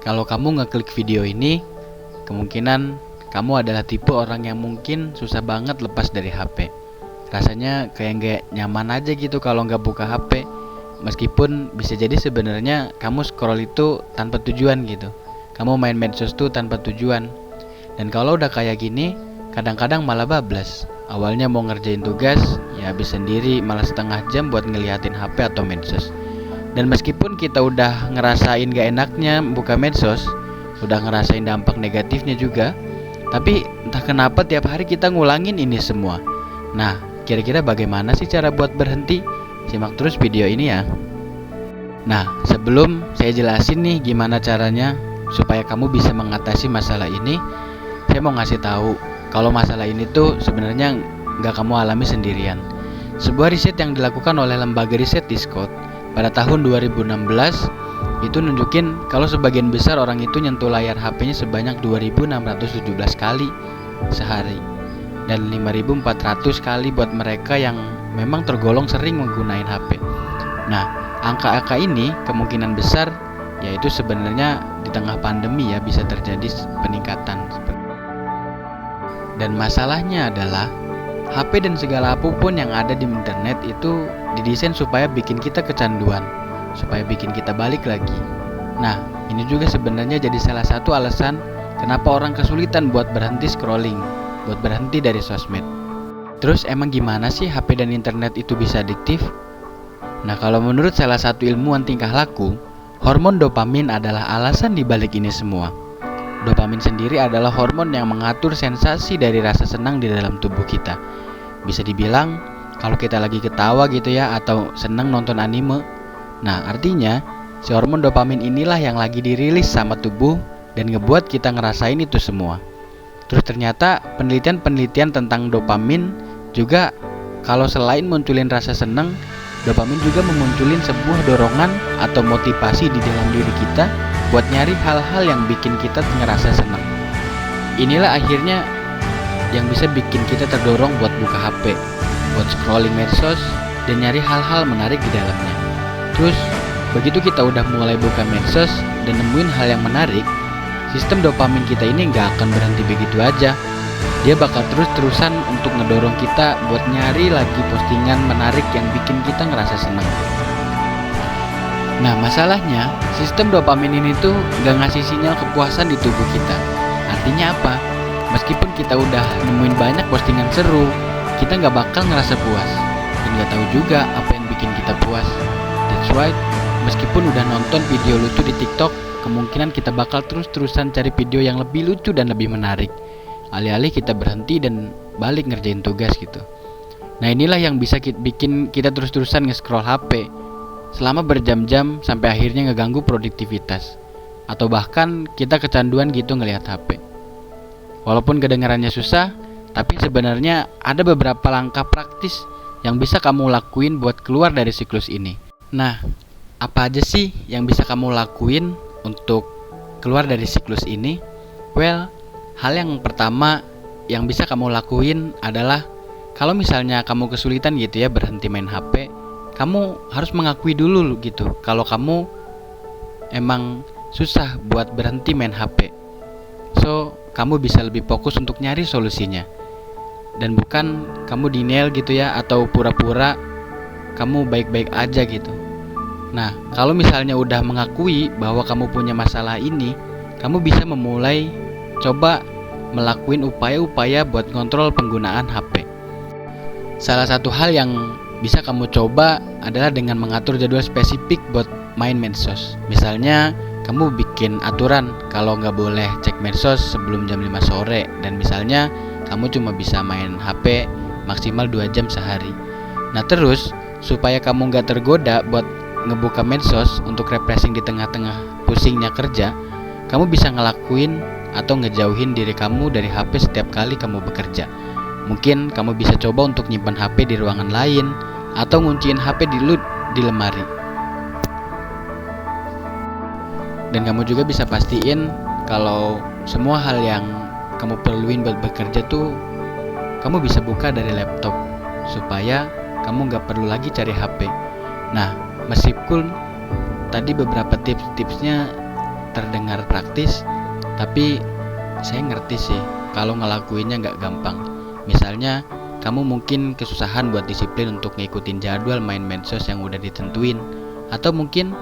kalau kamu ngeklik video ini, kemungkinan kamu adalah tipe orang yang mungkin susah banget lepas dari HP. Rasanya kayak nggak nyaman aja gitu kalau nggak buka HP. Meskipun bisa jadi sebenarnya kamu scroll itu tanpa tujuan gitu. Kamu main medsos tuh tanpa tujuan. Dan kalau udah kayak gini, kadang-kadang malah bablas. Awalnya mau ngerjain tugas, ya habis sendiri malah setengah jam buat ngeliatin HP atau medsos. Dan meskipun kita udah ngerasain gak enaknya buka medsos, udah ngerasain dampak negatifnya juga, tapi entah kenapa tiap hari kita ngulangin ini semua. Nah, kira-kira bagaimana sih cara buat berhenti? Simak terus video ini ya. Nah, sebelum saya jelasin nih gimana caranya supaya kamu bisa mengatasi masalah ini, saya mau ngasih tahu kalau masalah ini tuh sebenarnya nggak kamu alami sendirian. Sebuah riset yang dilakukan oleh lembaga riset Discord pada tahun 2016 itu nunjukin kalau sebagian besar orang itu nyentuh layar HP-nya sebanyak 2.617 kali sehari dan 5.400 kali buat mereka yang memang tergolong sering menggunakan HP. Nah, angka-angka ini kemungkinan besar yaitu sebenarnya di tengah pandemi ya bisa terjadi peningkatan. Dan masalahnya adalah HP dan segala apapun yang ada di internet itu didesain supaya bikin kita kecanduan, supaya bikin kita balik lagi. Nah, ini juga sebenarnya jadi salah satu alasan kenapa orang kesulitan buat berhenti scrolling, buat berhenti dari sosmed. Terus emang gimana sih HP dan internet itu bisa adiktif? Nah, kalau menurut salah satu ilmuwan tingkah laku, hormon dopamin adalah alasan dibalik ini semua. Dopamin sendiri adalah hormon yang mengatur sensasi dari rasa senang di dalam tubuh kita. Bisa dibilang kalau kita lagi ketawa gitu ya atau senang nonton anime. Nah, artinya si hormon dopamin inilah yang lagi dirilis sama tubuh dan ngebuat kita ngerasain itu semua. Terus ternyata penelitian tentang dopamin juga kalau selain munculin rasa senang, dopamin juga memunculin sebuah dorongan atau motivasi di dalam diri kita buat nyari hal-hal yang bikin kita ngerasa senang. Inilah akhirnya yang bisa bikin kita terdorong buat buka HP, buat scrolling medsos, dan nyari hal-hal menarik di dalamnya. Terus, begitu kita udah mulai buka medsos dan nemuin hal yang menarik, sistem dopamin kita ini nggak akan berhenti begitu aja. Dia bakal terus-terusan untuk ngedorong kita buat nyari lagi postingan menarik yang bikin kita ngerasa senang. Nah, masalahnya sistem dopamin ini tuh gak ngasih sinyal kepuasan di tubuh kita. Artinya apa? Meskipun kita udah nemuin banyak postingan seru, kita gak bakal ngerasa puas dan gak tahu juga apa yang bikin kita puas. That's right, meskipun udah nonton video lucu di TikTok, kemungkinan kita bakal terus-terusan cari video yang lebih lucu dan lebih menarik. Alih-alih kita berhenti dan balik ngerjain tugas gitu. Nah, inilah yang bisa bikin kita terus-terusan nge-scroll HP selama berjam-jam sampai akhirnya ngeganggu produktivitas. Atau bahkan kita kecanduan gitu ngelihat HP. Walaupun kedengarannya susah, tapi sebenarnya ada beberapa langkah praktis yang bisa kamu lakuin buat keluar dari siklus ini. Nah, apa aja sih yang bisa kamu lakuin untuk keluar dari siklus ini? Well, hal yang pertama yang bisa kamu lakuin adalah kalau misalnya kamu kesulitan gitu ya berhenti main HP, kamu harus mengakui dulu gitu kalau kamu emang susah buat berhenti main HP. So, kamu bisa lebih fokus untuk nyari solusinya. Dan bukan kamu denial gitu ya atau pura-pura kamu baik-baik aja gitu. Nah, kalau misalnya udah mengakui bahwa kamu punya masalah ini, kamu bisa memulai coba melakukan upaya-upaya buat kontrol penggunaan HP. Salah satu hal yang bisa kamu coba adalah dengan mengatur jadwal spesifik buat main medsos. Misalnya, kamu bikin aturan kalau nggak boleh cek medsos sebelum jam 5 sore. Dan misalnya, kamu cuma bisa main HP maksimal 2 jam sehari. Nah terus, supaya kamu nggak tergoda buat ngebuka medsos untuk refreshing di tengah-tengah pusingnya kerja, kamu bisa ngelakuin atau ngejauhin diri kamu dari HP setiap kali kamu bekerja. Mungkin kamu bisa coba untuk nyimpan HP di ruangan lain atau ngunciin HP di lemari. Dan kamu juga bisa pastiin kalau semua hal yang kamu perluin buat bekerja tuh kamu bisa buka dari laptop supaya kamu gak perlu lagi cari HP. Nah, meskipun tadi beberapa tips-tipsnya terdengar praktis, tapi saya ngerti sih kalau ngelakuinnya nggak gampang. Misalnya, kamu mungkin kesusahan buat disiplin untuk ngikutin jadwal main medsos yang udah ditentuin. Atau mungkin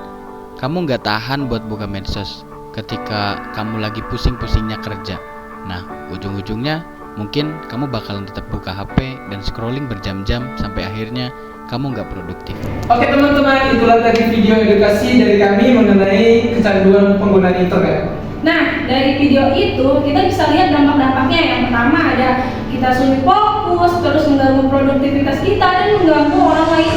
kamu nggak tahan buat buka medsos ketika kamu lagi pusing-pusingnya kerja. Nah, ujung-ujungnya mungkin kamu bakalan tetap buka HP dan scrolling berjam-jam sampai akhirnya kamu nggak produktif. Oke teman-teman, itulah tadi video edukasi dari kami mengenai kecanduan penggunaan internet. Nah, dari video itu kita bisa lihat dampak-dampaknya. Yang pertama ada kita sulit fokus, terus mengganggu produktivitas kita dan mengganggu orang lain